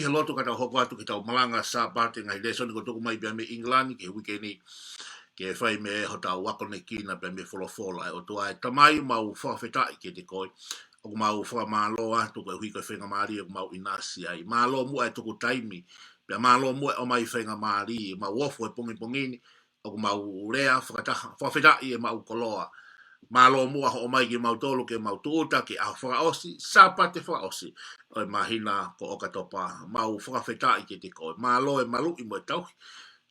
he loto kata hoko atu ki tau malanga sa pate ngai leso ni ko tuku mai bia me England ke weekend ke fai me ho tau wako ne kina bia me folofola e o tua e tamai mau whawheta i ke te koi o mau wha malo atu ko hui ko whenga maari o mau inasi ai malo mua e tuku taimi bia malo mua o mai whenga maari mau wofo e pongi pongini o mau rea whawheta i e mau koloa malo mua o mai ki mau tolu ke mau tuuta ki a whakaosi, sa pate whakaosi. O mahina ko oka topa, mau whakawheta i ke te koe. Malo e malu i mo e tauhi.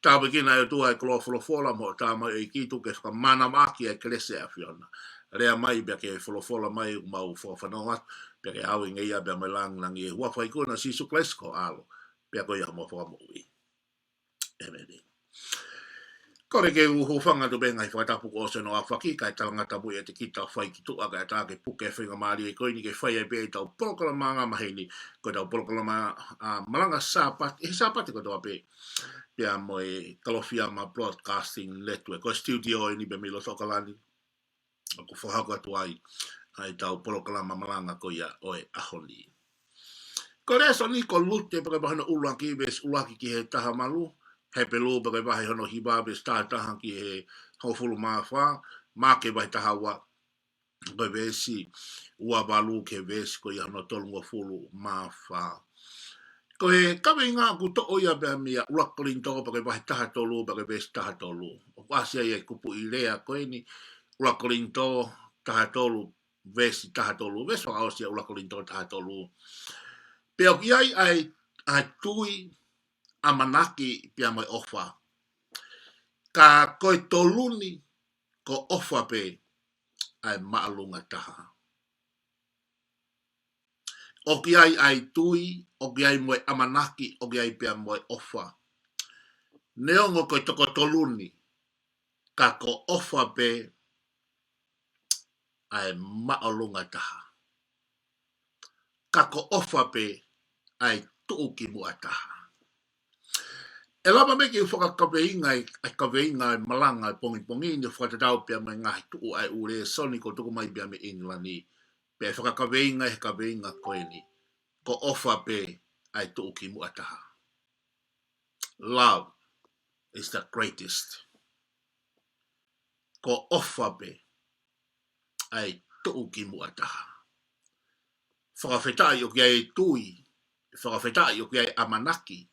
Tāpe kina e tua e kolo wholofola mo tā mai e kitu ke whakamana maki e krese a whiona. Rea mai bia ke wholofola mai mau whawhanonga, bia ke awi ngeia bia mai langi e huawhai kona sisu klesko alo. Bia koe ia mo whakamui. Emeni. Kore ke uhu whanga tu benga i whakatapu ko ose no a whaki, kai talanga tapu e te kita whai ki tua kai tā ke puke whinga maari e koe ni ke whai e bea i tau polokala manga mahini, ko tau polokala malanga sāpati, e sāpati ko tau pe, pia mo e kalofia ma broadcasting network, ko studio e ni be milo sokalani, ko whahako atu ai, ai tau polokala malanga ko ia oe ahoni. Ko reso ni ko lute pake bahana ulaki bes ulaki ki he taha malu, he pelu bagai bahi hono hiba be taha ki he hofulu mawha, ma ke bahi taha wa koe vesi ua balu ke vesi ko i hono tolunga fulu mawha. Ko he kawe ngā ku to oia bea mea urakolin toko bagai bahi taha tolu bagai vesi taha tolu. O kwasia i e kupu i rea koe ni urakolin to taha tolu vesi taha tolu. Vesi waka osia urakolin to taha tolu. Pea ki ai tui a manaki pia mai ofa. Ka koe toluni ko ofa pe ai maalunga taha. O ki ai tui, o ki ai moe amanaki, o ki ai pia moe ofa. Neongo koe toko toluni ka ko ofa pe ai maalunga taha. Ka ko ofa pe ai tuuki mua taha. E lama me ki whakakaweinga ai malanga ai pongi ni whakatatau pia mai ngahi tuu ai ure soni ko tuku mai pia me Englani. Pia whakakaweinga he kaweinga koe ni. Ko ofa pe ai tuuki mua taha. Love is the greatest. Ko ofa pe ai tuuki mua taha. Whakawhetai o ki ai tui. Whakawhetai o ki ai amanaki.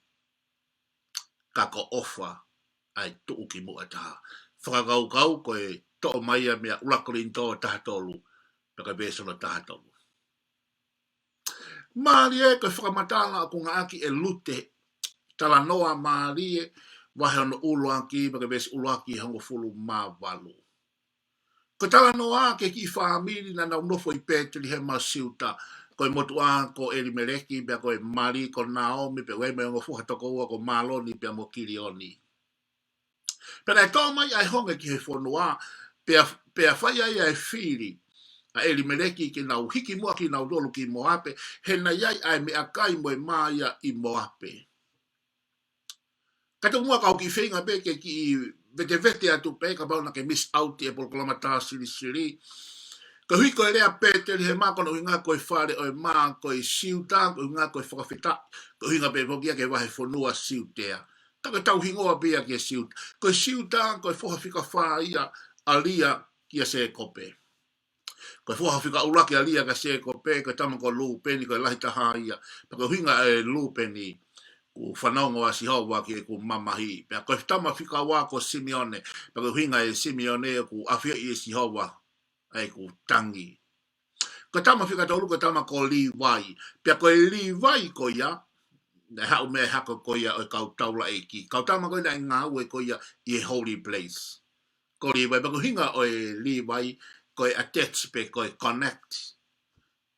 Ka ko ofa ai tuuki mua taha. Whakakau koe to'o maia mea ulakorin to'o taha tolu. Paka besono taha tolu. Maari e koe whakamatanga ako ngā aki e lute. Tala noa maari e wahe ono uluaki paka besi uluaki hango fulu mawalu. Ko tala noa ke ki whaamiri na nau nofo i pēteri he masiuta. Koe motua ko eri mereki bea koe mari ko Naomi pe wei mea ngofu hatoko ua ko maloni bea mo kirioni. Pera e tō mai ai honga ki he whanua pea whai ai ai whiri a eri mereki ki nau hiki mua ki nau dolu ki Moape he na iai ai mea kai moe maia i Moape. Kato mua kau ki whenga be ke ki vete atu pe ka bauna ke miss out e polkolomata siri. Ka hui koe rea pēteri he mā kono hui ngā koe whare o e mā koe siuta, koe ngā koe whakawhita, koe hui ngā pēpokia ke wahe whanua siutea. Taka tau hingoa pia ki e siuta. Koe siuta, koe whakawhika whaia alia ki a se kope. Koe whakawhika uraki alia ka se kope, koe tama ko lūpeni, koe lahi taha ia. Pa koe hui ngā e lūpeni, ku whanaunga wa si hawa ki e ku mamahi. Pa koe tama whika wā ko Simeone, pa koe hui ngā e Simeone ku awhia i e si hawa. Ai ku tangi. Ko tama whika taulu ko tama ko Liwai. Pia ko Liwai ko ia, na hau me hako ko ia o kau taula eiki. Kau tama ko ia ngā ue ko ia i holy place. Ko Liwai, pa ko hinga o Liwai, ko attach pe ko connect.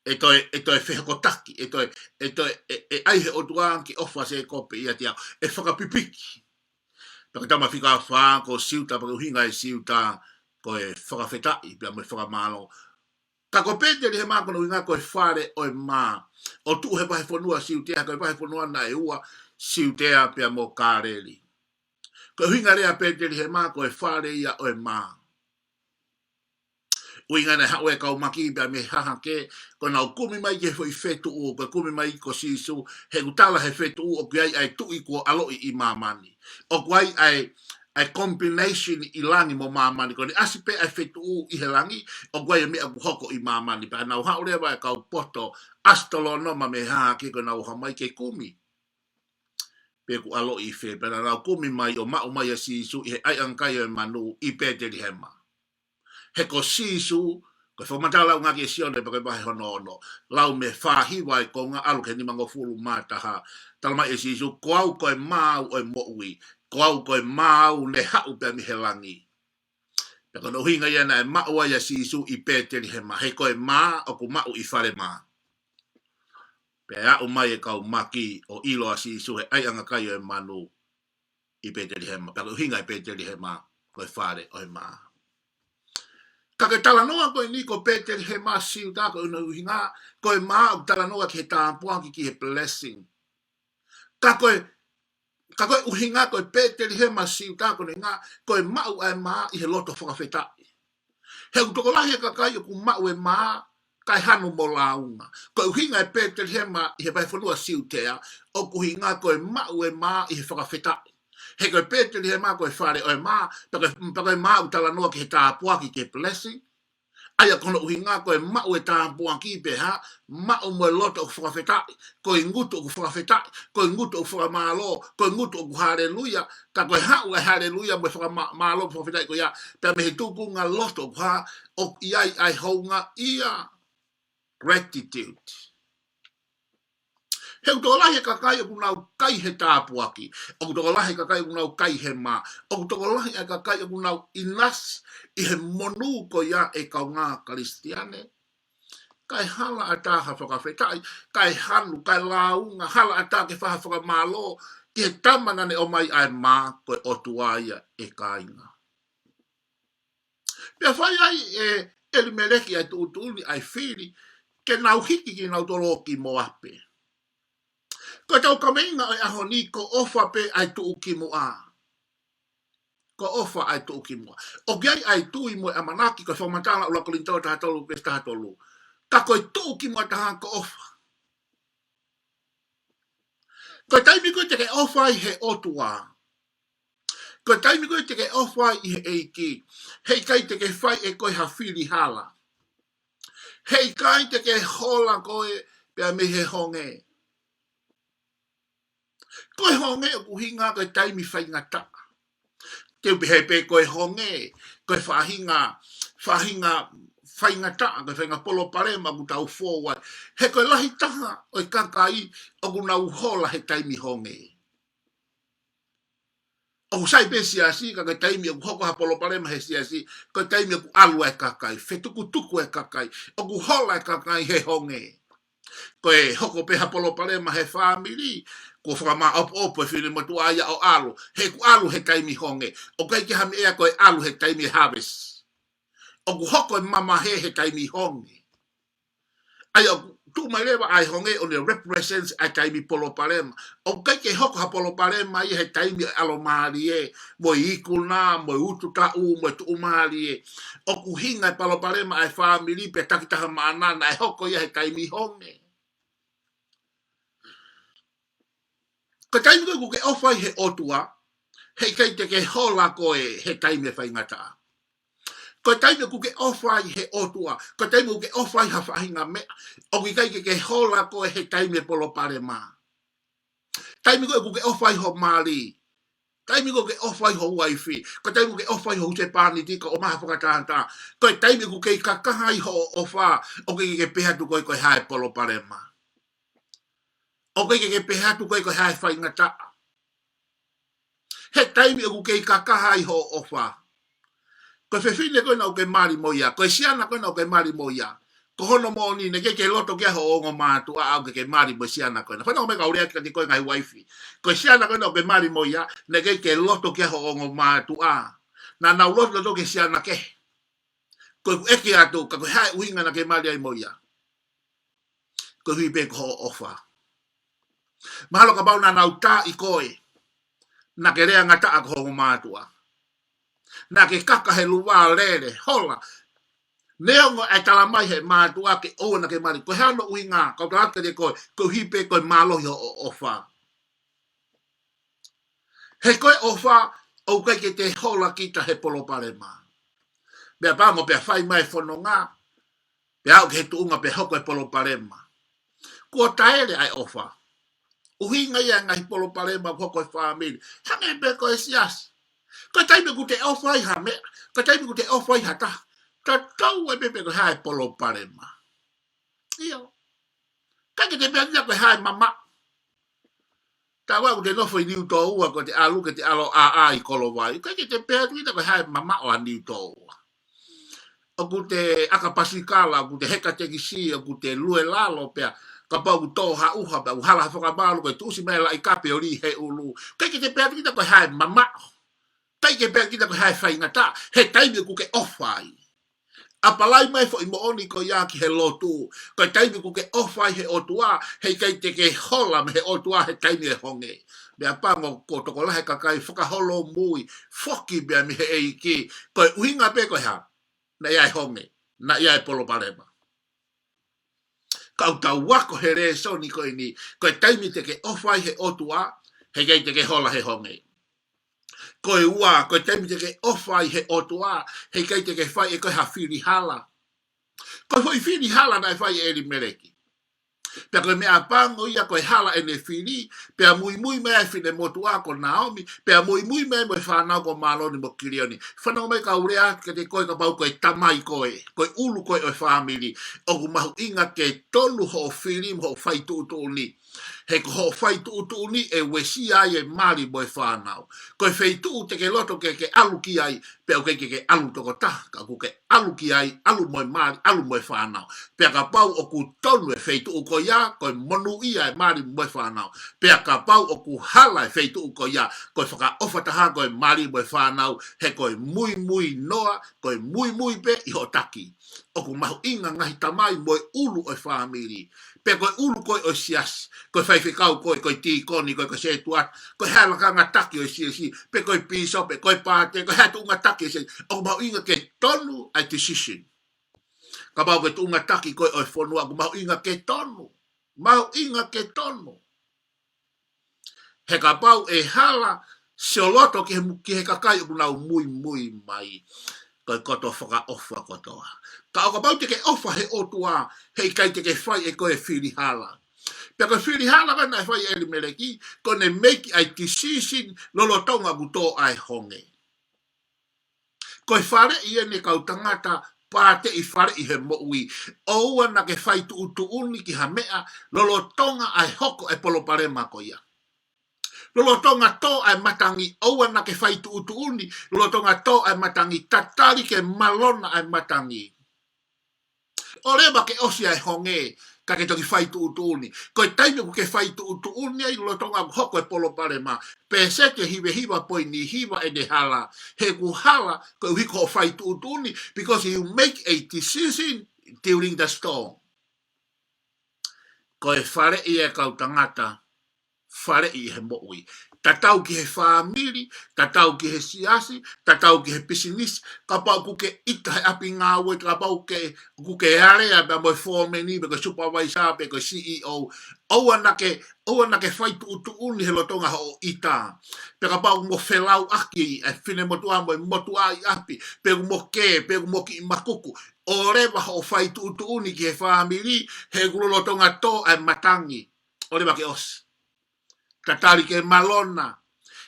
E toi whehako taki, e aihe o tuang ki ofa se kope ia tia, e whakapipiki. Pa ko tama whika whaa ko siuta, pa ko hinga e siuta, ko e whakawhetai, pia mo e whakamalo. Ka ko pēteri he mā kono i ngā koe whare o e mā. O tu he pahe whanua siutea, koe pahe whanua na e ua siutea pia mo kāreli. Ko hinga rea pēteri he mā koe whare ia o e mā. uinga na hawe kau maki ba me haha ke ko na kumi mai ke foi fetu o ko kumi mai ko sisu he utala he fetu o ko ai tu i ko alo i mamani o ko ai combination i langi mo mamani ko ni asipe ai fetu i he langi o ko me aku hoko i mamani pa na ha ore ba kau poto astolo no ma me haha ke ko na ha mai ke kumi pe ku alo i fe pe na kumi mai o ma o mai sisu i ai ankai e manu i pe te hema he ko sisu ko fo matala nga ke sione pa ba hono no lau me fahi wai ko nga alu ke ni mango fulu mata ha talma e sisu ko au ko mau o mo ui ko au ko mau le ha u pe mi helangi pe ko no hinga ya na ma o ya sisu i pe te he ma he ko ma o ko ma u i fare ma pe a o mai ka o maki o ilo sisu he ai anga kai e manu i pe te he ma pe ko hinga i pe te he ma ko fare o ma ka ke tala noa koe ni ko Peter he masiu ta ko no hinga ko ma tala noa ke ta po ki he blessing ka koe uhinga ko Peter he masiu ta ko nga ko ma u ai ma i he loto fo feta he u to la he ka kai ku ma u e ma kai hanu mo launga ko uhinga Peter he ma he bai fo no siu te o ku hinga ko ma u e ma i he fo feta he ko Peter he ma ko fare o ma pa ko ma u tala no ke ta po ki ke blessing aya kono uhinga ko ma u ta po ki pe ha ma u mo lot of profeta ko nguto ku profeta ko nguto fu malo ko nguto ku haleluya ta ko ha u haleluya mo fu malo profeta ko ya pe me tu ku nga lot of ha o ai ho nga ia gratitude he u tola he kakai ku na kai he tapu aki o tola he kakai ku na kai he ma o tola he kakai ku na inas i he monu ko ya e kaunga kristiane kai hala ata ha whakawhetai kai hanu kai launga hala ata ke whaha whakamalo ki he tamana ne o mai ai ma ko e otuaia e kainga pia whai ai e elimeleki ai tuutuli ai whiri ke nau hiki ki nau tolo ki moape ko tau kameinga ai aho ni ko ofa pe ai tuu ki moa. Ko ofa ai tuu ki moa. O gai ai tui mo e amanaki ko whamatala ula kolintoa tahatolu pes tahatolu. Ta koe tuu ki moa taha ko ofa. Ko taimi koe te ke ofa i he otua. Ko taimi koe te ke ofa i he eiki. Hei kai te ke whai e koe hawhiri hala. Hei kai te ke hola koe pia me he honge. Koe honge o kuhinga koe taimi whaingata. Te upehe pe koe honge, koe whahinga whaingata, koe whainga polo parema ku tau forward. He koe lahi taha o i kakai o ku nau hola he taimi honge. O ku sai pe siasi, ka koe taimi o ku hoko ha polo parema he siasi, koe taimi o ku alu e kakai, whetuku tuku e kakai, o ku hola e kakai he honge. Koe hoko pe ha polo parema he family, ko whakama opo e whine motu aia o alu. He ku alu he taimi honge. O kai ki hami ea koe alu he taimi harvest. O ku hoko e mama he taimi honge. Ai o tu mai lewa ai honge o le represents a taimi polo parema. O kai ki hoko ha polo parema i he taimi alo maari e. Mo i ikuna, mo i utu tau, mo i tu maari e. O ku hinga e polo parema ai family pe takitaha maanana ai hoko i he taimi honge. Ka taimi koe ku ke ofa i he otua, hei kai te ke hola koe he taimi e whaingata. Ko taimi ku ke ofa i he otua, ko taimi ku ke ofa i ha whahinga mea, o ki kai ke hola koe he taimi e polo pare mā. Taimi koe ku ke ofa i ho maari, taimi koe ke ofa i ho waifi, ko taimi ku ke ofa i ho te pāni tika o maha whakatahanta, ko taimi ku ke kakaha i ho ofa, o ke peha tu koe koe hae polo pare mā. O ke peha tu koe koe hae whaingata. He taimi o ke kakaha i ho ofa. Ko fefine koe na o ke mari moia. Ko siana koe na o ke mari moia. Ko hono mo ni ne ke loto kia ho ongo mātu a au ke mari mo siana koe na. Whana o me kaurea ki koe ngai waifi. Ko siana koe na o ke mari moia ne ke loto kia ho ongo mātu a. Na nau loto ke siana ke. Ko eke atu ka koe hae uinga na ke mari ai moia. Ko hui pe ko ho ofa. Mahalo ka bau na nau tā i koe. Na ke rea ngata a ko hongo mātua. Na ke kaka he luwa lere, hola. Neongo ai tala mai he mātua ke oana ke mari. Ko hano ui ngā, kau tāke de koe, ko hipe koe mālohi o whā. He koe o whā, o kai ke te hola kita he polo pare mā. Bea pāmo pia whai mai whono ngā, pia au ke he tuunga pia hoko e polo pare mā. Kua taere ai o whā. Uhinga ia ngai polo pare mā hoko e whāmiri. Hange pe koe sias. Ka taime ku te ofai ha me, ka taime ku te ofai ha ta. Ta tau e pepe ko hai polo pare ma. Iyo. Ka ke te pia ko hai mama. Ta wa ku te nofo i niu tō ua ko te alu ke te alo a i kolo wai. Ka ke te pia ko hai mama o a niu tō ua. O ku te akapasikala, o ku te heka te kisi, o ku te lue lalo pia. Ka pau ku tō ha uha pia, uhala whakabalu ko tusi mai la i kape o ri he ulu. Ka ke te pia ko hai mama. Tai ke pia kita ko hai whaingata, he taime ku ke ofai. Apalai mai fo i mooni ko ia ki he lotu, ko taime ku ke ofai he otua, he kai te ke hola me he otua he taime e honge. Mea pango ko toko lahe kakai whakaholo mui, foki bea mi he eiki, ko uhinga pe ko ha, na ia e honge, na ia e polo parema. Kau tau wako he re so ni ko ini, ko taime te ke ofai he otua, he kai te ke hola he honge. Koe ua, koe temi te ke ofai he otua, he kai te ke whai e koe ha whiri hala. Koe hoi whiri hala na e whai e eri mereki. Pea koe mea pango ia koe hala e ne whiri, pea mui mea e whine motua ko Naomi, pea mui mea mo e whanau ko Maloni mo Kirioni. Whanau mai ka urea ke te koe ka pau koe tamai koe, koe ulu koe o e whamiri, o ku mahu inga ke tolu ho whiri mo ho whai tūtū ni. He ko ho whai tūtū ni e wesi ai e mari mo e whanau. Koe whai tū te ke loto ke alu ki ai, pea ke ke alu toko ta, ka ku ke alu ki ai, alu mo e mari, alu mo e whanau. Pea ka pau o ku tonu e whai tū ko ia, koe monu ia e mari mo e whanau. Pea ka pau o ku hala e whai tū ko ia, koe whaka ofataha koe mari mo e whanau, he koe mui noa, koe mui pe i ho taki. O ku mahu inga ngahi tamai mo e ulu o e whamiri. Pe koe ulu koe o sias, koe whaiwhikau koe, koe tīkoni, koe se tuat, koe halaka ngā taki o siasi, pe koe piso, pe koe pāte, koe hatu ngā taki o siasi, o mau inga ke tonu ai decision. Ka mau ke tu ngā taki koe o whonua, ku mau inga ke tonu, mau inga ke tonu. He ka pau e hala, se o loto ki he kakai o kunau mui mai, koe koto whaka ofa kotoa. Ka o ka pau te ke ofa he otua, hei kai te ke whai e koe whiri hala. Pea koe whiri hala kana e whai e mereki, kone make ai decision lolo tonga kuto ai honge. Koe whare i ene kau tangata pāte i whare i he moui. Oua na ke whai tu uni ki ha mea, lolo tonga ai hoko e polo pare mako ia. Lolo tonga to ai matangi, oua na ke whai tu uni, lolo tonga to ai matangi, tatari ke malona ai matangi. O reba ke osia e honge, ka ke toki whai tu uni. Koe taime ku ke whai tu uni, ai lo tonga hoko e polo pare ma. Pe se te hiwa poi ni hiwa e ne hala. He ku hala, koe hiko o whai tu uni, because you make a decision during the storm. Koe whare i e kau tangata, whare i he moui. Tatau ki he whamiri, tatau ki he siasi, tatau ki he pisinisi, ka pau ku ke ita he api ngā ue, ka pau ku ke area ba mo formeni, be ko supervisor, be ko CEO, oua na ke whai tu uni he lotonga ho ita. Pe ka pau mo whelau aki, e whine motua mo, motua i api, pe mo ke, pe mo ki makuku, o rewa ho whai tu uni ki he whamiri, he gulo lotonga to ai matangi, o rewa ke osi. Tatari ke malona,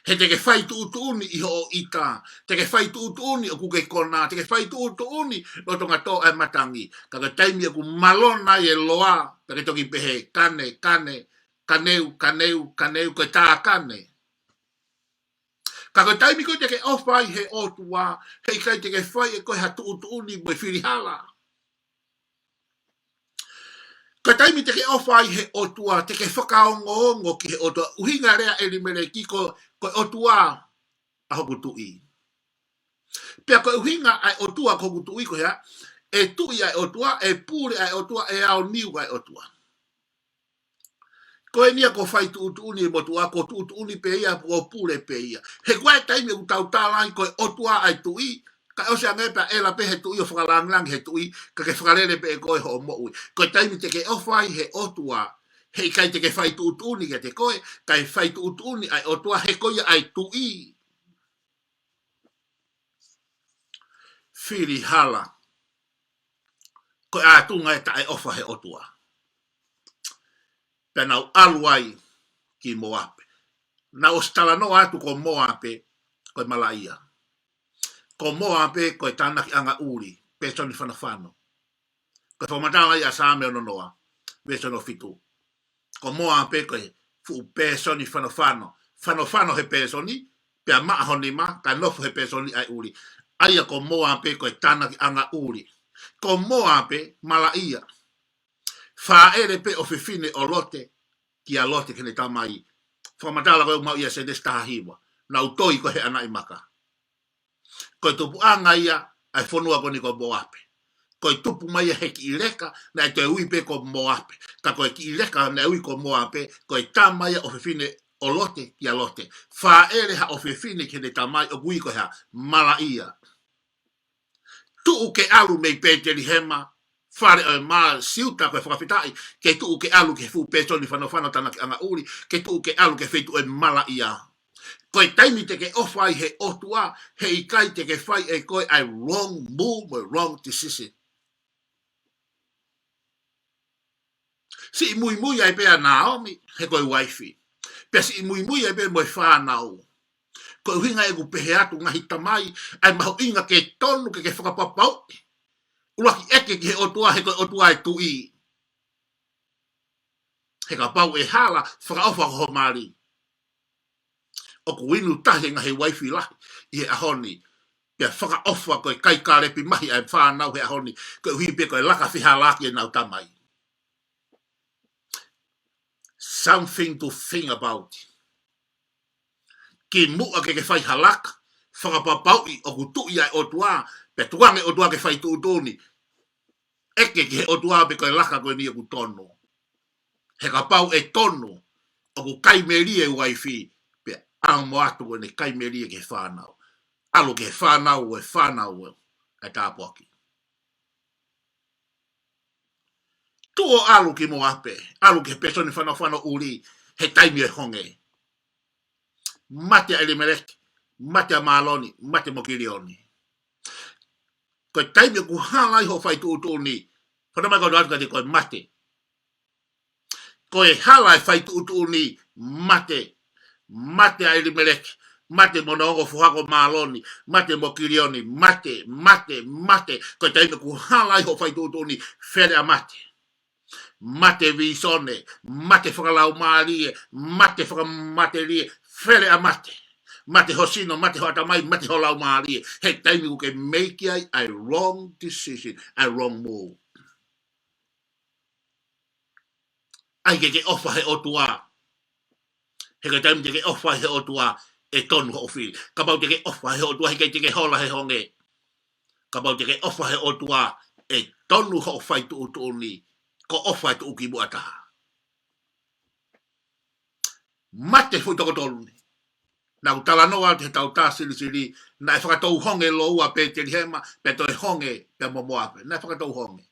he te ke whai tu uni i ho ita, te ke whai tu uni o kuke kona, te ke whai tu uni o tonga to ai matangi. Ka ke taimi aku malona i e loa, te ke toki pehe kaneu, ke tā kane. Ka ke taimi ko te ke ofai he otua, hei kai te ke whai e koe ha tu uni mo whiri hala. Ka taimi te ke ofai he otua, te ke whakaongo ki he otua, uhinga rea e rimere ki ko otua a hoku tui. Pea ko uhinga ai otua ko hoku tui ko hea, e tui ai otua, e pūre ai otua, e ao niu ai otua. Ko e nia ko whai tu uni e motua, ko tu uni pe ia, ko pūre pe ia. He koe taimi u tau tālai ko otua ai tui, ka o se angepa e la pe he tu i o whakalang he tu i ka ke whakarere pe e koe ho mo ui. Koe taimi te ke ofai he otua he kai te ke whai tu utuni ke te koe kai whai tu utuni ai otua he koe ai tu i. Whiri hala koe a tunga e ta e ofa he otua. Penau aluai ki Moape. Na o stala no atu ko Moape koe Malaia. Ko Moape koe tanaki anga uri pe soni whanawhano. Koe whamatala i a sāme ono noa pe sono fitu. Ko Moape koe fu pe soni whanawhano. Whanawhano he pe soni pe a maa honi ma ka nofu he pe soni ai uri. Aia ko Moape koe tanaki anga uri. Ko Moape Malaia. Whaere pe o whiwhine o lote ki a lote kene tamai. Whamatala koe mau ia se destaha hiwa. Na utoi ko he ana i maka. Koe tupu anga ia ai whanua ko ni ko Moape. Koe tupu mai he ki ileka na e te ui pe ko Moape. Ka koe ki ileka na ui ko Moape koe tamai o whiwhine o lote ki a lote. Whaere ha o whiwhine kene tamai o gui ko hea Malaia. Tuu ke alu mei Peteri Hema. Fare o ma siuta koe whakawhitai, ke tuu ke alu ke fu pesoni whanawhana tana ki anga uri, ke tuu ke alu ke whetu e Malaia. Koe taimi te ke ofai he otua, he ikai te ke whai e koe ai wrong move, wrong decision. Si mui mui ai pea Naomi, he koe waifi. Pea si mui mui ai pea moe whanau. Koe hinga e ku pehe atu ngahi tamai, ai maho inga ke tonu ke whakapapau. Ulaki eke ki he otua he koe otua e tui. He ka pau e hala whakaofa ko mari. O ku winu tahi nga he waifi lahi i he ahoni. Pea whakaofa koe kai kārepi mahi ai whanau he ahoni. Koe hui pe koe laka whiha laki e nau tamai. Something to think about. Ki mua ke whai halaka. Whakapapau i o ku tui ai otua. Pea tuange otua ke whai tuutuni. Eke ki he otua pe koe laka koe ni e ku tono. He ka pau e tono. O ku kaimerie waifi. Pe ang mo atu koe ne kaimerie ke whanau. Alu ke whanau e whanau e tāpuaki. Tuo alu ki Moape. Alu ke pesoni whanau uri. He taimi e honge. Mate a Elimeleki. Mate a Maloni. Mate Mokilioni. Koe taimi ku halai ho whai tuutuni. Whanamai kau atu ka te koe mate. Koe halai whai tuutuni. Mate. Mate a Elimeleki. Mate monongo fuhako Maloni. Mate Mokilioni. Mate. Mate. Mate. Koe taimi ku halai ho whai tuutuni. Fere a mate. Mate visone. Mate whakalau maarie. Mate whakamaterie. Fere a mate. Mate hosino, mate hoatamai, mate holau maarie. He taimi ku ke make a wrong decision, a wrong move. Ai ke ofa he otua. He ke taimi te ke ofa he otua e tonu ho ofi. Ka pau te ke ofa he otua, he ke te ke hola he honge. Ka pau te ke ofa he otua e tonu ho ofai tu utuni. Ko ofa tu uki buataha. Mate fu toko toluni. Na utala noa te tau tā siri na e whakatou honge loua Peteri Hema, pe toi honge pe Moape. Na e whakatou honge.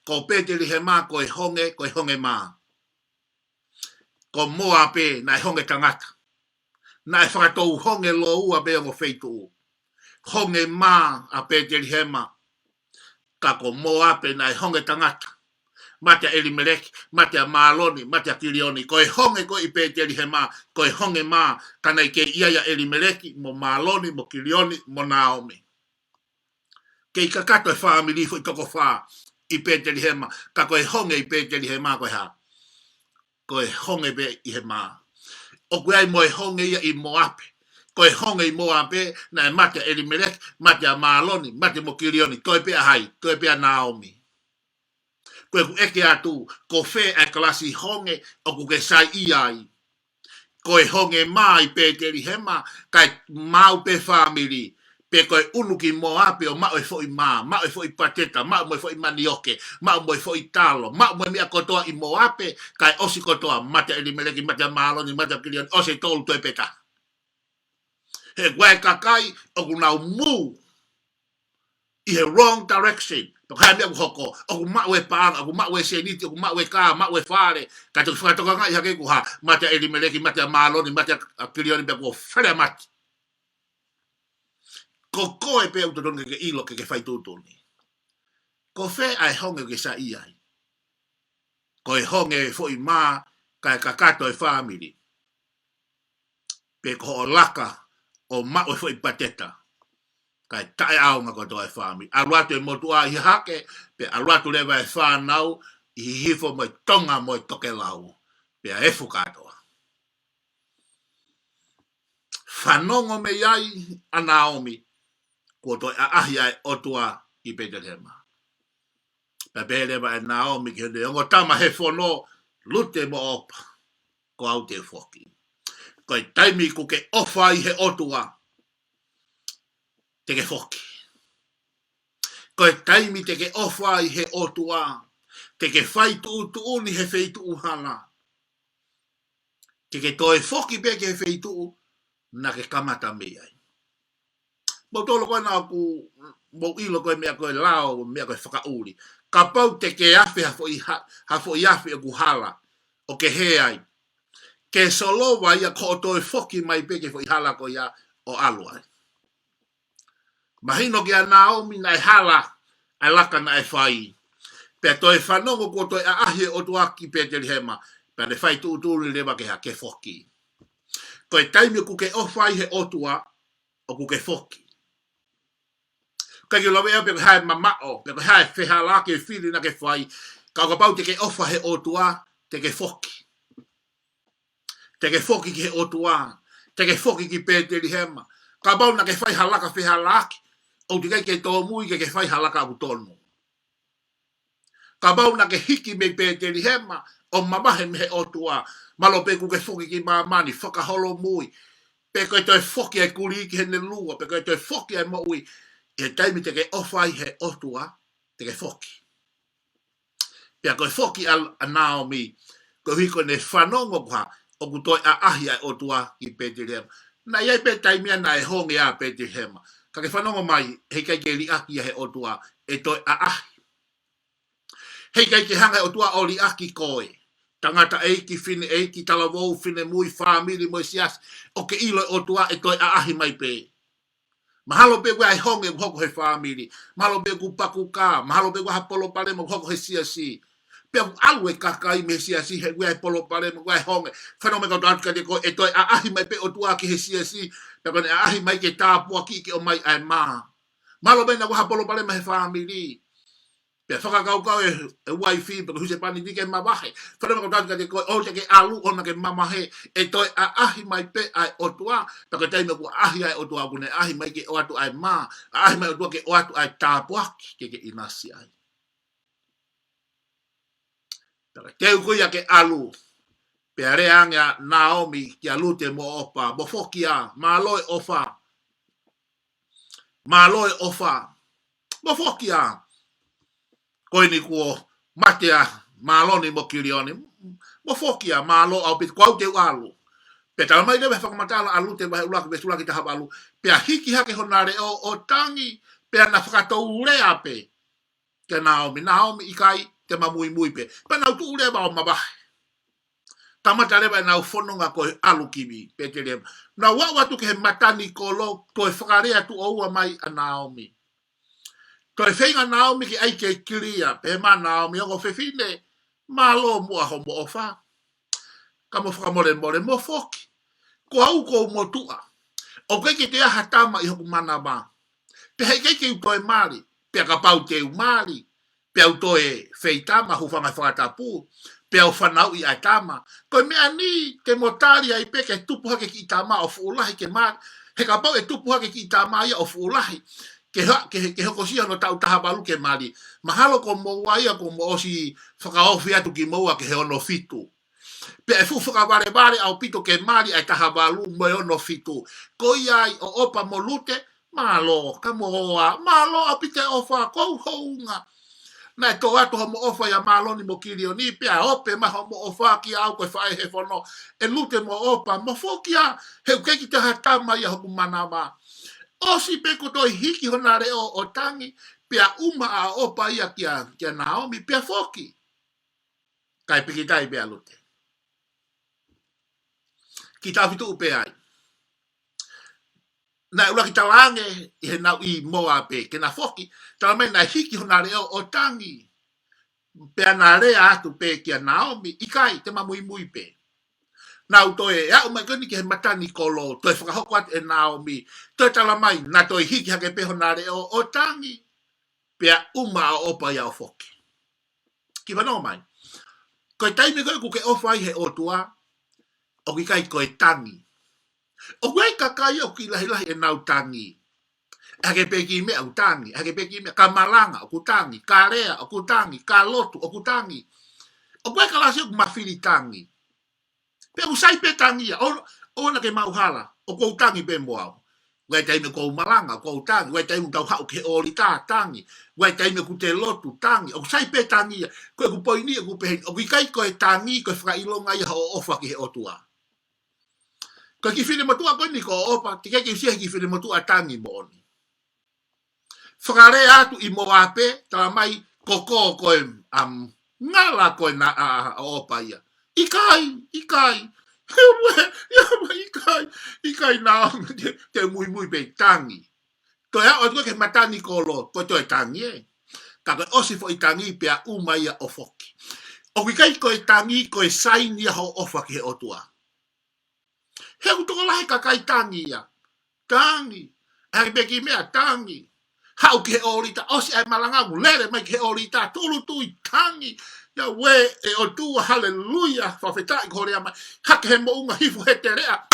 Ko Peteri Hema ko e honge mā. Ko Moape na e honge tangata. Na e whakatou honge loua pe o feitu. Honge mā a Peteri Hema. Ka ko Moape na e honge tangata. Mate a Elimeleki, mate a Maloni, mate a Kilioni. Ko e honge ko i Peteri Hema, ko e honge mā, kana i ke ia Elimeleki, mo Maloni, mo Kilioni, mo Naomi. Ke i kakato e whaamiri fu i toko wha i Peteri Hema, ka ko e honge i Peteri Hema ko e ha. Ko e honge be i Hema. O koe ai mo e honge ia i Moape. Ko e honge i Moape, na e mate a Elimeleki, mate a Maloni, mate mo Kilioni. Ko e pe a hai, ko e pe a Naomi. Koe ku eke atu, ko whē a kalasi honge, o ku ke sai iai. Ko e honge mā i Peteri Hema, kai mau pe whamiri. Pe koe unuki Moape o mao e fo i mā, mao e fo i pateta, mao mo e fo i manioke, mao mo e fo i talo, mao mo e mea kotoa i Moape, kai osi kotoa, mate Elimeleki, mate Maloni, mate Kilioni, osi tolu toi peta. He guai kakai, o ku nau mū. i he wrong direction. Paka hai mea hoko, o ku mawe paanga, o ku mawe seniti, o ku mawe ka, mawe whare, ka te whakatoka ngai hake kuha, mate eri meleki, mate a maloni, mate a kirioni pe kua where mati. Ko koe pe utotoni ke ilo ke whai tūtoni. Ko whe ai honge ke sa iai. Ko e honge fo i mā, ka e kakato e whamiri. Pe ko o laka, o mawe fo i pateta. Kai tae aunga ko toi whami. Aruatu e motua i hake, pe aruatu lewa e whanau, i hifo moi tonga moi toke lau. Pe a efu katoa. Whanongo me iai a Naomi, ko toi a ahi ai otua i Bethlehem. Pe lewa e Naomi ki hende, ongo tama he whono, lute mo opa, ko au te whoki. Ko i taimi ku ke ofa i he otua, te ke whoki. Ko e taimi te ke ofa i he otua, te ke whai tu uni he whai tu uhana. Te ke toi whoki pe ke whai tu, na ke kamata mea. Mo tolo koe nā ku, mo ilo koe mea koe lao, mea koe whakauri. Ka pau te ke awhi hafo i awhi o kuhala, o ke he ai. Ke solowa ia ko toi whoki mai pe ke whai hala ko ia o aluai. Mahino ki a Naomi na e hala, ai laka na e whai. Pea toi whanongo ko toi a ahi o tuaki Bethlehem, pea ne whai tūtūri lewa ke ha ke whoki. Ko e taimi ku ke ofai he otua, o ku ke whoki. Ka ki lawe pe hai mamao, pe hai whehala ke whiri na ke whai, ka pau te ke ofa he otua, te ke whoki. Te ke whoki ki he otua, te ke whoki ki Bethlehem. Ka pau na ke whai halaka whehalaki, o te ke tō mui ke whai halaka au tonu. Ka bau na ke hiki me Bethlehem, o mamahe me he otua, malo pe ku ke whoki ki mamani, whakaholo mui, pe koe toi whoki ai kuri ki hene lua, pe koe toi whoki ai moui, e taimi te ke ofai he otua, te ke whoki. Pea koe whoki a Naomi, koe hiko ne whanongo kwa, o ku toi a ahi ai otua ki Bethlehem. Na iai pe taimia na e honge a Bethlehem. Ka ke whanongo mai, he kai ke li aki he otua, e toi a ahi. Hei kai ke hanga o tua oli aki koe. Tangata eiki fine eiki talavou fine mui whamiri moi sias. O ke ilo o tua e toi a ahi mai pe. Mahalo pe ai honge hoko he whamiri. Mahalo pe ku paku ka. Mahalo pe hapolo pale mo hoko he siasi. Pe alu e kakai me siasi he ai polo pale mo ai honge. Whanome ka tuatu ka te koe e toi a ahi mai pe o tua ki he siasi. Pe kone a ahi mai ke tāpua ki ke o mai ai maa. Mahalo pe na hapolo pale mo he whamiri. Pe whakakaukau e waifi, pe huse pani dike mawahe. Whanama ko tatu ka te koe, o te ke alu ona ke mamahe, e toi a ahi mai pe ai otua, pe ko teime ku ahi ai otua, kune ahi mai ke o atu ai maa, ahi mai otua ke o atu ai tāpuaki, ke inasi ai. Pe ko teu kuia ke alu, pe are anga Naomi ki alu te mo opa, mo fokia, maloi ofa, mo fokia, koe ni kuo matea maloni mo kirioni. Mo fokia malo au pit kwau te alu. Pe tala mai lewe whakamatala alu te wahe ulaki be sulaki taha alu. Pe a hiki hake honare o tangi. Pe na whakatou rea pe. Ke Naomi ikai te mamui mui pe. Pe na utu rea o mabahe. Tamata lewa na ufononga koe alu kiwi. Pe te lewa. Na wawatu ke he matani kolo koe whakarea tu oua mai a Naomi. Toi whenga Naomi ki aike kiria, pe ma Naomi ongo whewhine, malo mua ho mo ofa. Ka mo whakamore mo foki. Ko au ko mo tua. O keke te aha tama i hoku mana ma. Pe hei keke u toi mari, pe ka pau te u mari, pe au toi wheitama hu whanga whakatapu, pe au whanau i ai tama. Ko mea ni te motari ai pe ke tupu hake ki tama o fuulahi ke mari. He ka pau e tupu hake ki tama ia o fuulahi. Ke hoko sia no tau taha balu ke mali. Mahalo ko mo waia ko mo osi whakaofi atu ki moua ke he ono fitu. Pe e fu whakaware au pito ke mali ai taha balu mo ono fitu. Ko iai o opa mo lute, malo, ka moa, malo au pite ofa, kou hounga. Na e tō atu homo ofa ya malo ni mo kirio ni, pe a ope ma homo ofa ki au koe whae he whono. E lute mo opa, mo fokia, he ukeki te hatama ia hoku manama. O si pe ko toi hiki honare o tangi, pia uma a opa ia kia Naomi, pia foki. Kai pikitai pia lute. Kita fitu upe ai. Na ula ki talange i he nau i moa pe, ke na foki, talamai na hiki hona reo o tangi. Pea na rea atu pe kia Naomi, ikai te mamui mui pe. Nau toe, au mai koni ki he matani kolo, toe whakahoko atu e Naomi, toe talamai, na toe hiki hake pe hona reo o tangi. Pea uma a opa ia o foki. Ki whanau mai. Koe taime koe kuke ofai he o tua, o ki kai koe tangi. O koe kakai o ki lahi lahi e nau tangi. Hake peki mea o tangi, hake peki mea ka malanga o kutangi, ka rea o kutangi, ka lotu o kutangi. O koe kalasi o kumawhiri tangi. Pe usai pe tangi ia, o na ke mauhala, o kou tangi pe moao. Wai taime kou malanga, kou tangi, wai taime tau hau ke ori tā tangi, wai taime ku te lotu tangi, o sai pe tangi ia, koe ku poini ku pe, o kai koe tangi, koe whakailonga ia ho ofa ki he otua. Koe ki whine matua koe ni ko opa, te kei usia ki whine matua tangi mo oni. Whakare atu i mo ape, tala mai koko koe, ngala koe na opa ia. Ikai, ikai na te mui pe tangi. Toi a o ke matani kolo, toi tangi e. Ka koe osi fo i tangi pea umaia o foki. O kai koe tangi koe saini ho ofa ki he otua. He utoko lahe ka kai tangi ia. Tangi. Hake peki mea tangi. Hau ki he orita, osi ai malangagu, lere mai ki he orita, tulu tui tangi. Ya we e o tua haleluya whawhetai kore ama hake he mounga hifu he te rea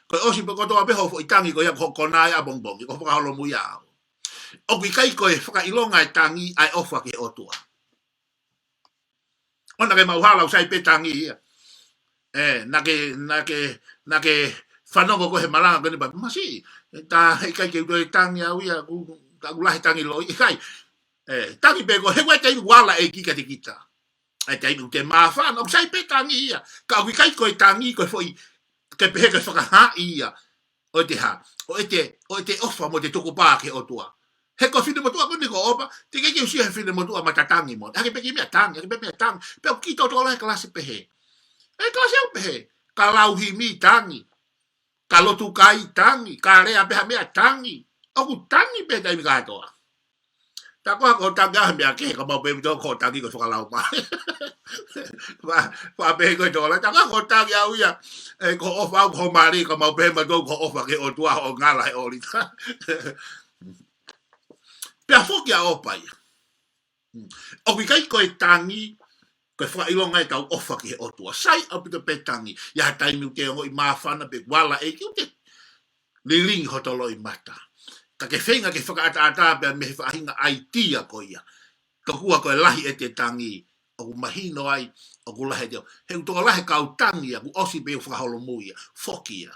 koe osi pe kotoa beho fo itangi ko ia konai a bongbong ko whakaholo muia o ki kai koe whakailonga e tangi ai ofa ki o tua ona ke mauhala usai pe tangi ia nake whanongo ko he malanga kone pa masi ta he kai ke ui tangi au ia ku lahi tangi lo i kai tangi pe ko he wai te wala e kika te kita ai te inu te mawhana, o sai pe tangi ia. Ka au kai koe tangi koe foi, ke pehe koe whakaha ia. O te ha, o te ofa mo te toko pāke o tua. He koe whine motua kone ko opa, te kei usia he whine motua matatangi mo. Hake peki mea tangi, Pe au ki tau tola he kalasi pehe. E kalasi au pehe. Ka lauhi mi tangi. Ka lotu kai tangi. Ka rea peha mea tangi. Oku tangi pe taimi katoa. Ta ko tanga mea ke ka mau pe to ko tangi ko whakalau mai. Wa pe ko to la ta ko tangi au ia ko ofa ko mari ko mau pe ma to ko ofa ke o tua o ngala e ori. Pe foki a opa ia. O ki kai ko tangi ko whakailonga e tau ofa ke o tua. Sai au pita pe tangi. Ia taimi te o i mawhana pe wala e ki te liling hotolo i mata. Ka ke whenga ke whakaata pe me whahinga aitia ko ia. Ka kua koe lahi e te tangi. O ku mahino ai, o ku lahi te o. He utoka lahi kau tangi ia, ku osi pe whakaholo mui ia. Foki ia.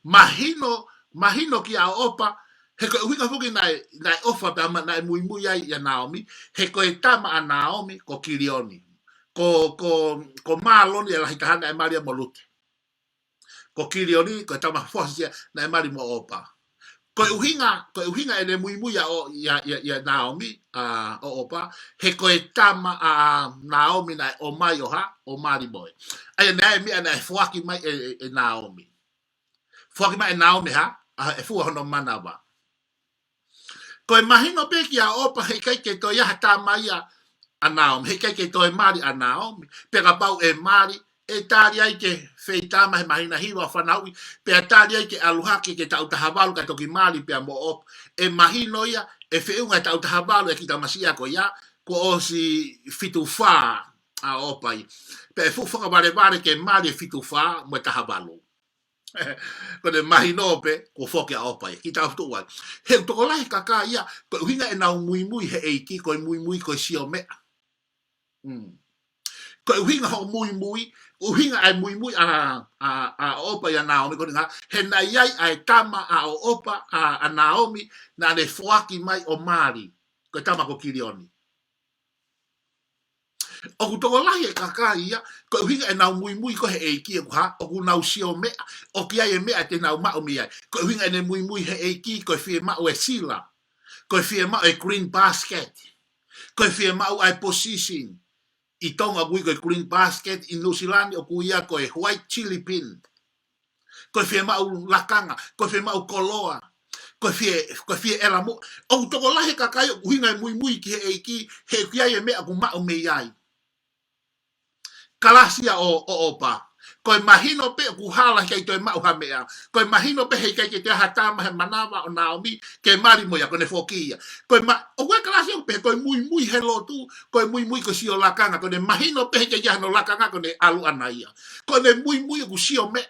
Mahino ki a opa, he koe uhinga whuki nai ofa pe ama nai mui mui ai ia Naomi. He koe tama a Naomi ko Kilioni. Ko maaloni e lahi tahana e maria mo lute. Ko Kilioni, ko tama fosia na e mari mo opa. Ko uhinga e le mui mui ya Naomi o opa, he ko tama a Naomi na o mai o ha, o mari boy. Ai na mi ana fuaki mai e Naomi. Fuaki mai e Naomi ha, e fu hono manawa. Ko mahino pe ki a opa he kai ke to ya tama ya a Naomi, he kai ke to e mari a Naomi, pe ka pau e mari e tari ai ke feitama he mahina hiwa whanaui, pe a tari ai ke aluhake ke tau tahavalu ka toki mali pe a mo op, e mahino ia, e whiunga tau tahavalu e ki tamasia ko ia, ko o si fitu wha a opai. Pe e fuwhanga ware ke mali e fitu wha mo e tahavalu. Ko ne mahino pe, ko whoke a opai, ki tau tuai. He utoko lahi kaka ia, ko uhinga e nau mui mui he eiki, ko e mui ko e sio mea. Ko uhinga ho mui, uhinga ai mui a opa ya Naomi ko nga he na yai ai tama a opa a Naomi na le fuaki mai o mari ko tama ko Kilioni. O ku toko lahi e kaka ia, ko hinga e nau mui mui ko he eiki e kuha, o ku nau sio mea, o ki ai e mea te nau mao mi ai. Ko hinga e ne mui mui he eiki, ko fie mao e sila, ko fie mao e green basket, ko fie mao ai position, i tonga gui ko green basket, i New Zealand o ku ia ko e white chili pin, ko fie mao lakanga, ko fie mao koloa, ko fie era mo, o toko lahi kaka ia, ku hinga e mui mui ki he eiki, he ki ai e mea ku mao me ai. Kalasia o opa. Koe mahino pe ku hala kei toi mau hamea. Koe mahino pe hei kei te hatama he manawa o Naomi ke mari moia kone fokia. Koe o koe kalasia pe koe mui mui he lotu, koe mui mui ko sio lakanga kone mahino pe hei kei no lakanga kone alu anaia. Kone mui mui ku sio mea.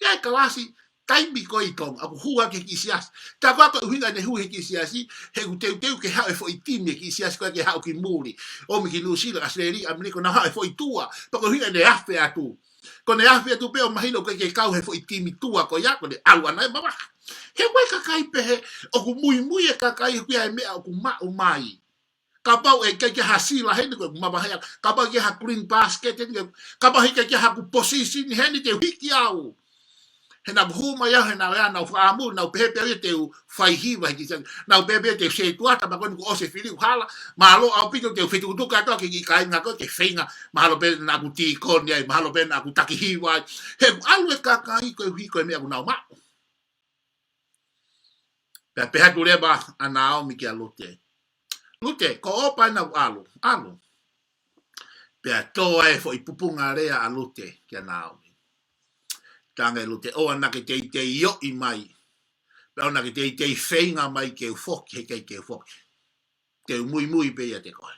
Ia kalasi taimi ko i tong aku hua ke kisias. Ta kwa ko hinga ne hu he kisiasi he ku teu ke ha e fo itimi kisias ko ke ha ki muri. O mi ki nusila asleri amriko na ha e fo itua. Pa ko hinga ne afe atu. Ko ne afe atu pe o mahino ke kau he fo itimi tua ko ya ko ne alu ana mama. He wai ka kai pe he o ku mui mui e ka kai ku ya me o ku ma o mai. Ka pau e ke hasila he ni ko mama he ka pau ke ha green basket ka pau he ke ha ku position he ni te wiki au. He na huma ya he na ya na faamu na pepe te fai hiva ki na pepe te se tuata ma kon ko se fili hala ma lo au pito te fitu tu ka to ki kai na ko ke feinga ma lo pe na ku ti kon ya ma lo pe na ku taki hiva he alwe ka kai ko hi ko me na ma pe ha tu le ba ana o mi ki lute ko opa na alu pe to e fo ipupunga rea alute ki na o tanga lute o ana ke te yo i mai. Pea ona ke te whainga mai ke ufoki, he ke ufoki. Te mui mui pe ia te koe.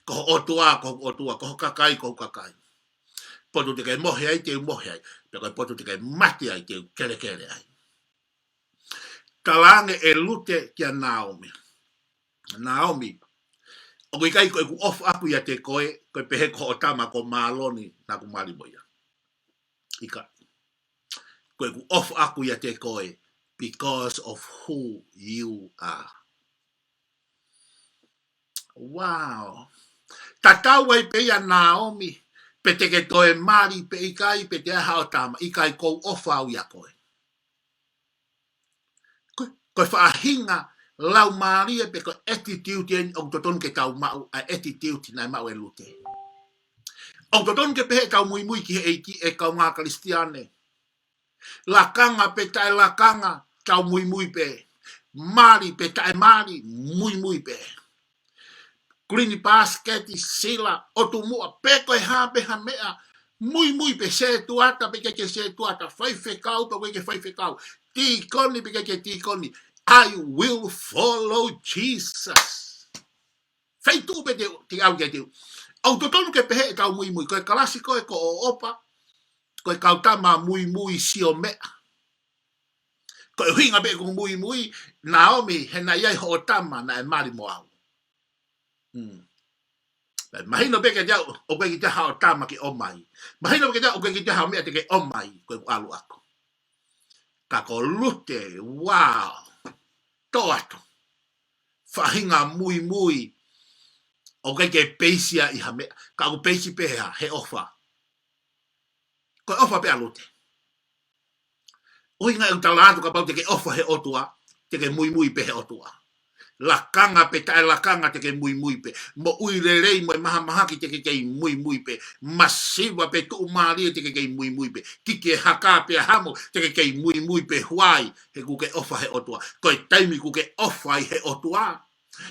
Ko otua, ko kakai, ko kakai. Poto te kai mohe ai, te mohe ai. Pea koe poto te kai mati ai, te kere kere ai. Talange e lute kia Naomi. Naomi. O kui kai koe ku off apu ia te koe, koe pehe ko otama ko maloni na ku mali moia. Ika. Koe ku off apu ia te koe. Because of who you are. Wow. Tatau ai pe ia Naomi. Pe te ke toe mari pe ikai pe te hao tama. Ikai kou ofa au ia koe. Koe whaahinga lau maria pe koe attitude o toton ke tau mau. A attitude nai mau e lute. O toton ke pehe kau mui mui ki he eiki e kau ngā kristiane. Lakanga pe tae lakanga. Kau mui mui pe. Mari pe tae mari. Mui mui pe. Green basket sila. O tu mua peko e hape ha mea. Mui pe se tuata pe ke se tuata. Fai fekau pe ke fai fekau. Ti koni pe ke ti koni. I will follow Jesus. Fai tu pe te au ke tiu. Au totonu ke pehe e kau mui mui. Koe kalasiko e ko o opa. Koe kautama mui mui sio mea. Ko hinga be ko mui mui Naomi he na iai ho tama na e mari mo au. Mahino be ke jau o ke te hao tama ki o mai. Mahino be ke jau o ke te hao mea te ke o mai ko alu ako. Ka ko lute wow. To atu. Fahinga mui mui o ke peisia I ha mea. Ka ko peisi pe he ofa. Ko ofa pe alute. O inga e talatu ka pau te ke ofa he otua, te ke mui mui pe he otua. Lakanga pe tae lakanga te ke mui mui pe. Mo ui rei mo e maha maha ki te ke mui mui pe. Masiwa pe tu umari te ke mui mui pe. Kike haka pe hamo te ke mui mui pe huai he ku ke ofa he otua. Koe taimi ku ke ofa he otua.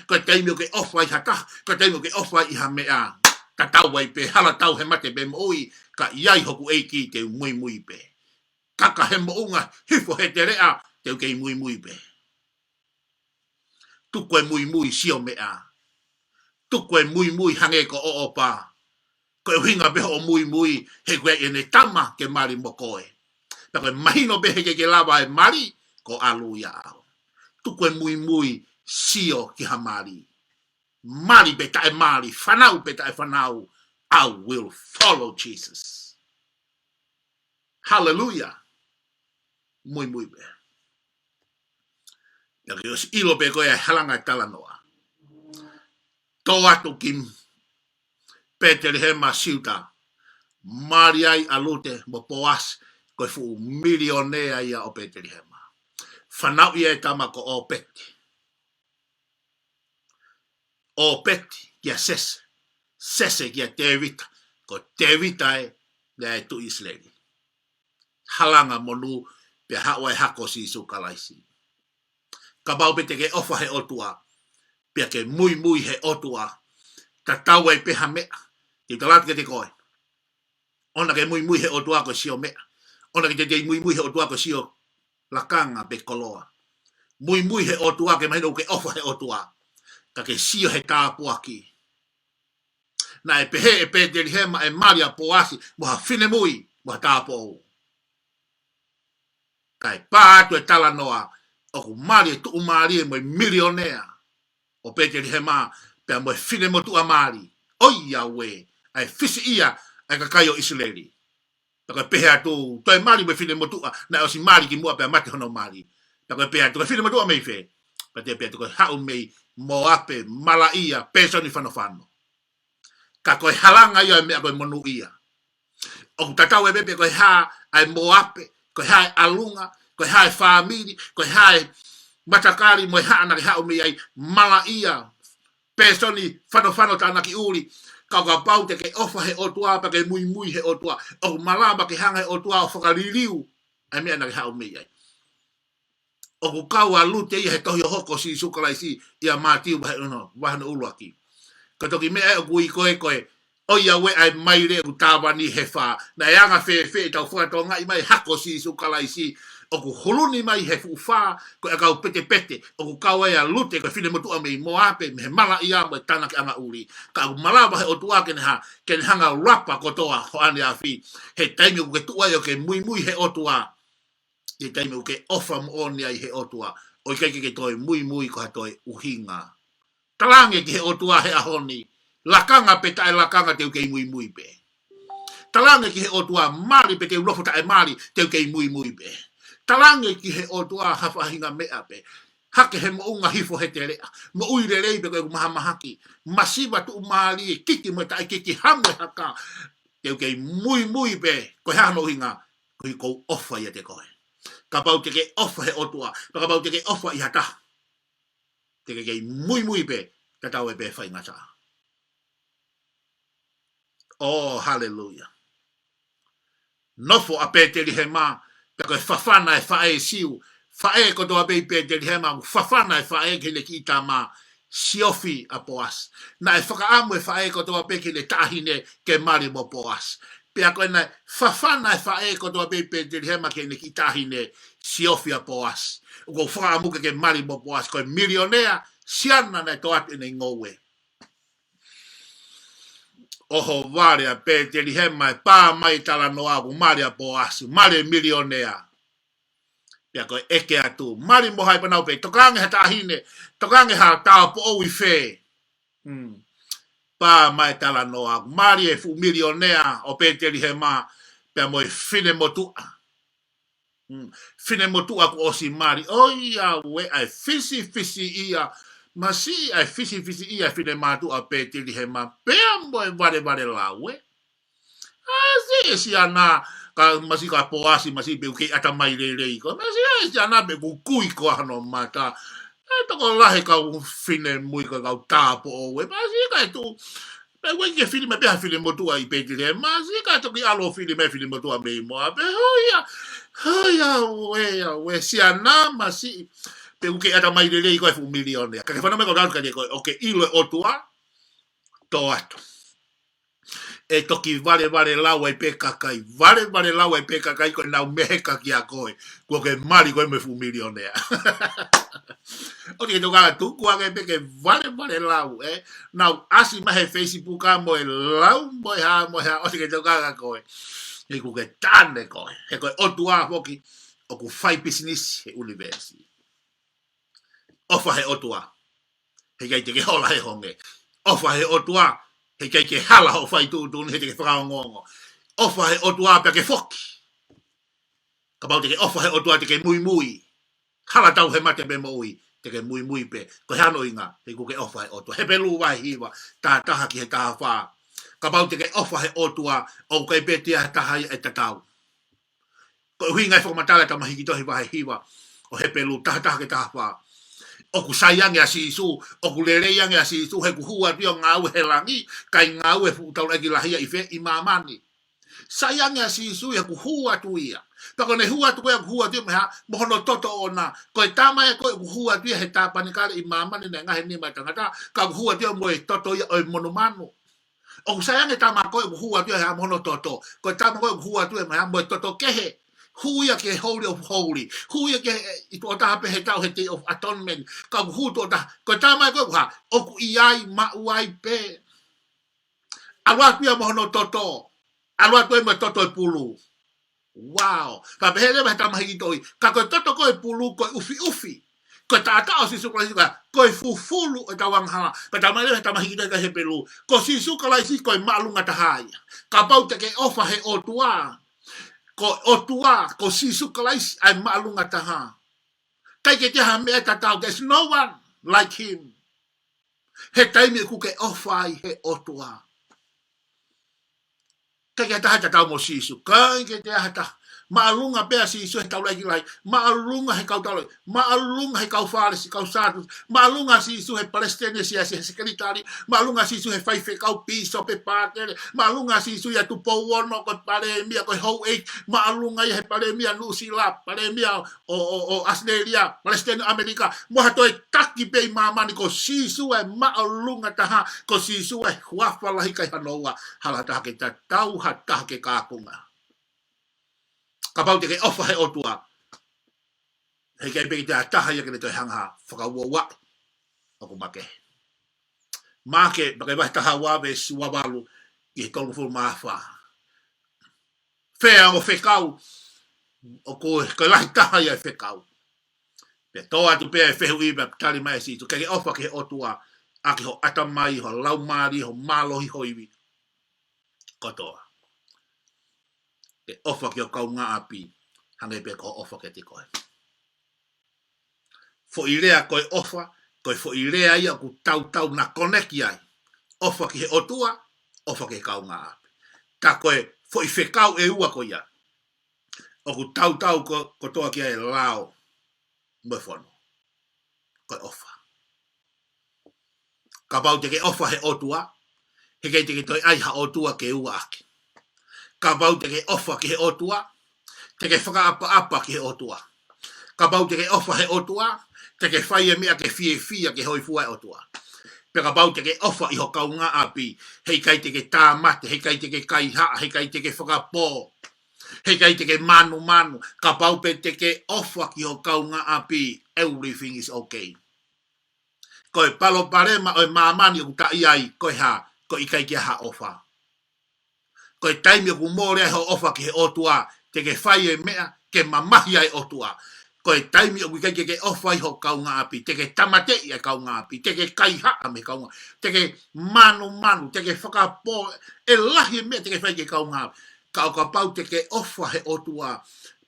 Koe taimi ke ofa I haka. Koe taimi ke ofa I ha mea. Ka tau wai pe hala tau he mate pe mo ui. Ka iai hoku eiki te mui mui pe. Kaka he mounga, hifo he te rea, te ukei mui mui pe. Tuko e mui mui sio mea. Tuko e mui mui hange ko o opa. Ko e hinga beho o mui mui, he koe e ne tama ke mari mo koe. Ta koe mahino behe ke lava e mari, ko alu ia au. Tuko e mui mui sio ki ha mari. Mari pe tae mari, whanau pe tae whanau. I will follow Jesus. Hallelujah. Mui mui be. Ya que os ilo pe koe halanga tala noa. Tō atu ki Bethlehem siuta. Mariai alute mo poas ko fu milionea ia o Bethlehem. Fanau ia tama ko o peti. O peti kia sese. Sese kia Tevita. Ko Tevita e tu Israeli. Halanga monu pe hawai hako si sukalaisi. Kabau pete ke ofa he otua. Pe ke mui he otua. Tatau e peha mea. Ki talat ke te koe. Ona ke mui he otua ko sio mea. Ona ke te mui he otua ko sio lakanga pe koloa. Mui he otua ke maino ke ofa he otua. Ka ke sio he tāpua ki. Na e pehe e Bethlehem e Maria poasi. Moha fine mui. Moha tāpou. Kai pātu e tala noa. Oku Maria tu Maria mo milionea. O Bethlehem pe mo fine mo tu Mari. Oia we. Ai fisi ia. Ai kakayo Israeli. Taka pehe atu. Toi Mari mo fine mo tu. Na o si Mari ki mua pe mate hono Mari. Taka pehe atu. Fine mo tu mei fe. Pate pehe atu. Hau mei. Moape. Malaia. Peso ni fano. Ka koe halanga ia mea koe monu ia. O tatau e bebe koe ha ai moape, koe ha alunga, koe ha famili, koe ha matakari moe ha anaki hao mea ai mala ia. Pesoni fano ta anaki uri. Kau pau te ke ofa he otua pa ke mui he otua. O malaba ke hanga he otua o whakaririu. Ai mea anaki hao mea ai. O kau alute ia he tohi o hoko si sukalaisi ia mātiu wahana uluaki. Ka toki mea e kui koe. O ia we ai maire u tāwani he wha. Na e anga whee tau whakatonga i mai hako si sukalaisi. O ku huluni mai he wha. Ko e kau pete. O ku kau e a lute ko whine motua mei moape. Me he mala ia mo e tana ki anga uri. Ka ku malawa he o tua kene ha. Kene hanga rapa kotoa ho ane a whi. He taimi ku ke tua yo ke mui he o tua. He taimi ku ke ofa mo oni ai he o tua. O i keike ke toi mui ko ha toi uhinga. Talange ki he otua he ahoni. Lakanga pe tae lakanga teu kei mui pe. Talange ki he otua mari pe teu lofo tae mari teu kei mui pe. Talange ki he otua hawhahinga mea pe. Hake he mounga hifo he te rea. Mo uire rei pe koe kumahamahaki. Masiva tu umali kiki mo tae kiki hamwe haka. Teu kei mui pe. Koe hano hinga. Koe kou ofa ia te koe. Ka pau te ke ofa he otua. Ka pau te ke ofa i hata. Te kei mui pe, te tau e pe whai ngata. Oh, hallelujah. Nofo a Bethlehem, pe koe whawhana e whae siu, whae kotoa pe Bethlehem, whawhana e whae ke le ki ta ma, siofi a poas. Na e whakaamu e whae kotoa pe ke le tahine ke mari mo poas. Pe a koe na whawhana e whae kotoa pe Bethlehem ke le ki tahine, siofi a poas. Uko whakaamu ke mari mo poas, koe milionea, siana na toat ina ngowe. Oho vare a Bethlehem e pā mai tala noa ku mari a poasi, mari milionea. Pia koe eke atu, mari mohai panau pe, tokange ha tahine, tokange ha tau po owi fe. Pā mai tala noa ku mari e fu milionea o Bethlehem, pia moe fine motua. Fine motua ku osi mari, oia we ai fisi ia, masi ai fisi ia fine matu a Bethlehem pea moe vare lawe. Asi si ana ka masi ka poasi masi be ke ata mai rei ko. Masi si ana be kui ko ano mata. E to ko lahe ka fine mui ka tapo o we. Masi ka tu pe we ke fine me pe fine motu ai Bethlehem. Masi ka to ki alo fine motu a me mo. Be hoia we si ana masi pe uke ata mai rei ko e fu milione. Ka ke fana me ko dal ka ko okay ilo otua to ato. E toki vare lawa e pe kakai. Vare lawa e pe kakai ko nau meheka ki a koe. Ko ke mari ko me fu milione. O te toka tu ko ke pe ke vare lawa nau asi mahe Facebook a mo e lau mo ha o te toka koe. E ku ke tane koe. E koe otua hoki o ku fai business he university. Ofa he otua. He kai te ke hola he honge. Ofa he otua. He kai ke hala ho fai tu he te ke whakaongongo. Ofa he otua pe ke foki. Ka pau te ke ofa he otua te ke mui. Hala tau he mate pe moui. Te ke mui pe. Ko he ano inga. He ku ke ofa he otua. He pelu wai hiwa. Tā taha ki he taha wha. ka pau te ke ofa he otua o kai betia tahai e tatau. Ko hinga fo matala ta mahiki tohi wa hiwa o he pelu taha ke taha wha. O ku sayang ya sisu, o ku lereyang ya sisu he ku hua tio ngau he langi, kai ngau e futau lagi lahia ife imamani. Sayang ya sisu ya ku hua tu ia. Pako ne hua tu ya ku hua tio meha mohono toto ona. Ko e tama ya ko ku hua tio he tapani kare imamani ne ngahe ni matangata, ka ku hua tio mo e toto ia o monomanu. O sayang e tama ko ku hua tio he mohono toto. Ko e tama ko ku hua tio meha mo e toto kehe. Huia ke holy of holy. Huia ke ito ta pe he tau he day of atonement. Ka hu to ta ko tama ko ha o ku iai ma uai pe. Alwa pia mo no toto. Alwa to mo toto e pulu. Wow. Ka be hele ba ta mahi to. Ka ko toto ko e pulu ko ufi ufi. Ko ta ta o si su ko ko e fufulu o ta wang ha. Ka ta mahi ta mahi to ka he pelu. Ko si su ka lai si ko e malunga ta hai. Ka pau te ke ofa he o tua. Ko otua, ko sisu kalais ai maalunga taha. Kai ke te ha mea tatau, there's no one like him. He taimi ku ke ofai he otua. Kai ke taha tatau mo sisu. Kai ke te ha taha. Maalunga pea sisu he tau lagi lai. Maalunga he kau tau lai. Maalunga he kau faris, kau satus. Maalunga sisu he palestine si sekretari. Maalunga sisu he faife kau piso pe patere. Maalunga sisu ya tu powono ko paremia ko ho e. Maalunga he paremia Nusila, paremia o Australia, Palestine Amerika. Moha toi taki pe mama ni ko sisu e maalunga taha. Ko sisu e huafa lahi kai hanoa. Hala taha ke tatau ha taha ke kakunga. Ka pau te ke ofa he otua. He kei peki te ataha ia kene toi hanga whakauawa. Ako make. Make, baka iwa taha wawe si wawalu i he tolu fulu maafa. Whea o whekau. O ko lahi taha ia e whekau. Pea toa tu pea e whehu iwa tali mai si tu. Kei ofa ke he otua. Aki ho atamai, ho laumari, ho malohi hoiwi. Kotoa. Ke ofa ki o kau ngā api, hangai pe ko ofa ke te koe. Fo i rea koe ofa, koe fo i rea ia ku tau na koneki ai. Ofa ki he otua, ofa ke kau ngā api. Ta koe fo i whekau e ua ko ia. O ku tau ko toa ki ai lao, mwe whono. Koe ofa. Ka pau te ke ofa he otua, he kei te ke toi ai ha otua ke ua aki. Ka pau te ke ofa ki he otua, te ke whakaapa ki he otua. Ka pau te ke ofa he otua, te ke whai e mea ke fia ke hoi fua e otua. Pe ka pau te ke ofa i ho kau ngā api, hei kai te ke tāmate, hei kai te ke kaiha, hei kai te ke whakapō, hei kai te ke manu, ka pau pe te ke ofa ki ho kau ngā api, everything is okay. Koe palo parema o mamani o ta iai, koe ha, ko i kai ke ha ofa. Koe taimi o ku mōrea ho ofa ki he otua, te ke whai e mea, ke mamahi ai otua. Koe taimi o ku kai ke ofa i ho kau ngā api, te ke tamate i kau ngā api, te ke kaiha me kau ngā, te ke manu, te ke whakapō, e lahi mea te ke whai ke kau ngā api. Ka o ka pau te ke ofa he otua,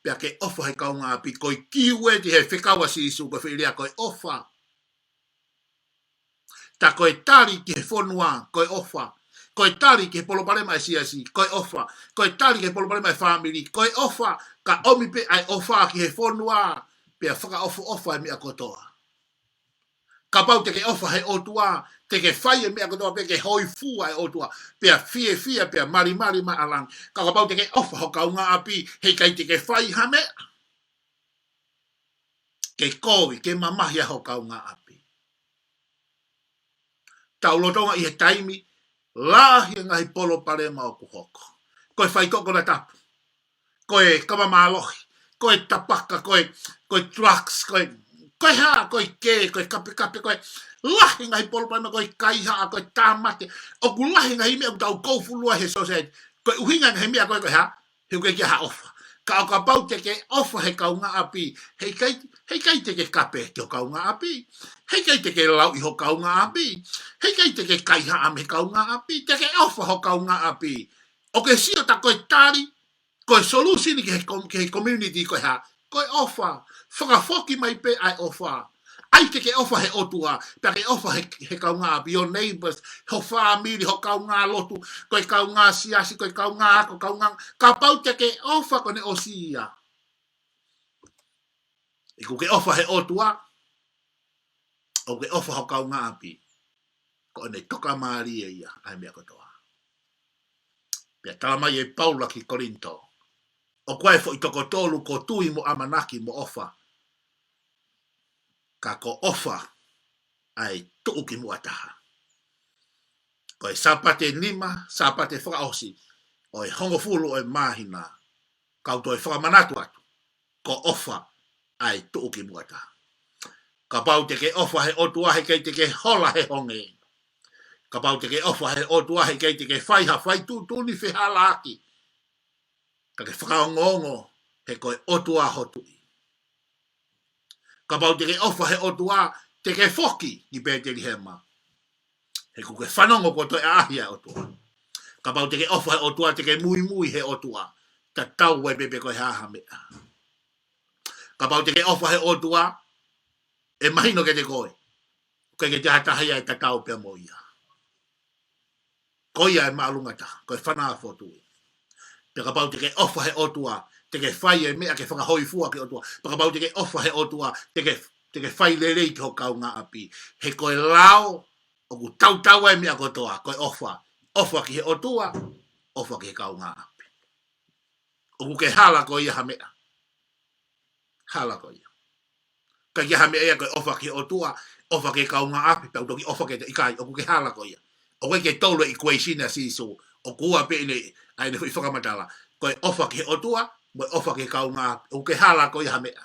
pia ke ofa he kau ngā api, koe kiwe te he whikawa sisu, koe whirea koe ofa. Ta koe tari ki he whonua, koe ofa. Koe tari ki he polopare mai siasi, koe ofa. Koe tari ki he polopare mai family, koe ofa. Ka omi pe ai ofa ki he whonua, pia whaka ofa e mea kotoa. Ka pau te ke ofa he otua, te ke whai e mea kotoa, pe ke hoi fua e otua, pia fie, pia mari ma alang. Ka pau te ke ofa ho kau ngā api, hei kai te ke whai hame. Ke kowi, ke mamahia ho kau ngā api. Tau lotonga i he taimi, lahi ngai polo pare mau kuhoko. Koe whai toko na tapu. Koe kamamalohi. Koe tapaka, koe drugs, koe ha, koe ke, koe kape, koe lahi ngai polo pare mau, koe kaiha, koe tamate. O ku lahi ngai mea tau koufulua he society. Koe uhinga ngai mea koe ha, hiu ke ha ofa. Ka o ka pau te ke ofa he kau ngā api. Hei kai te ke kape te o kau ngā api. Hei kai te ke lau i ho kau ngā api. Hei kai te ke kaiha am he kau ngā api. Te ke ofa ho kau ngā api. O ke sio ta koe tari, koe solution ki he community koe ha. Koe ofa. Whakafoki mai pe ai ofa. ai ke ofa he otua, pe ke ofa he kaunga api, your neighbors, ho family, ho kaunga lotu, koe kaunga siasi, koe kaunga ako, kaunga, ka pau te ke ofa kone o sia. Iku ke ofa he otua, o ke ofa ho kaunga api, ko ne toka maari e ia, ai mea kotoa. Pea talamai e Paula ki Korinto, o koe fo i toko tolu ko tui mo amanaki mo ofa, ka ko ofa ai tuu ki mua taha. Koe sapate nima, sapate whakaosi, o e hongo fulu o e mahina, kau toi whakamanatu atu, ko ofa ai tuu ki mua taha. Ka pau te ke ofa he otua he kei te ke hola he honge. Ka pau te ke ofa he otua he kei te ke whaiha whai tūtuni whihala aki. Ka ke whakaongongo he koe otua hotui. Ka pau te ke ofa he otua te ke whoki ni pēteri hema. He ku ke whanongo ko toi ahia otua. Ka pau te ke ofa he otua te ke mui mui he otua. Ta tau e bebe koe haha mea. Ka pau te ke ofa he otua e mahino ke te koe. Koe ke te hatahia e ta tau pia mo ia. Koia e maalunga ta. Koe whanaa fotui. Pe ka pau te ke ofa he otua te ke whai e mea ke whakahoi fua ke otua. Pe ka pau te ke ofa he otua te ke whai lerei ki ho kaunga api. He koe lao o ku tau tau e mea kotoa. Koe ofa. Ofa ki he otua. Ofa ki he kaunga api. O ku ke hala ko ia ha mea. Hala ko ia. Ka ia ha mea ia koe ofa ki he otua. Ofa ki he kaunga api. Pe utoki ofa ki te ikai. O ku ke hala ko ia. O koe ke tolu equation a siso. O kua pe ine ai ne whakamatala. Koe ofa ki he otua. Mo ofa ki he kaunga api. O ku ke hala ko ia ha mea.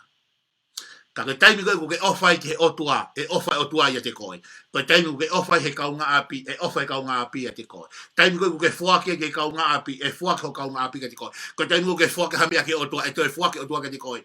Ka ke taimi koe ku ke ofa ki he otua. E ofa e otua ia te koe. Koe taimi ku ke ofa he kaunga api. E ofa e kaunga api ia te koe. Taimi koe ku ke fuake ke kaunga api. E fuake ho kaunga api ia te koe. Koe taimi ku ke fuake ha mea ki otua. E toi fuake otua ia te koe.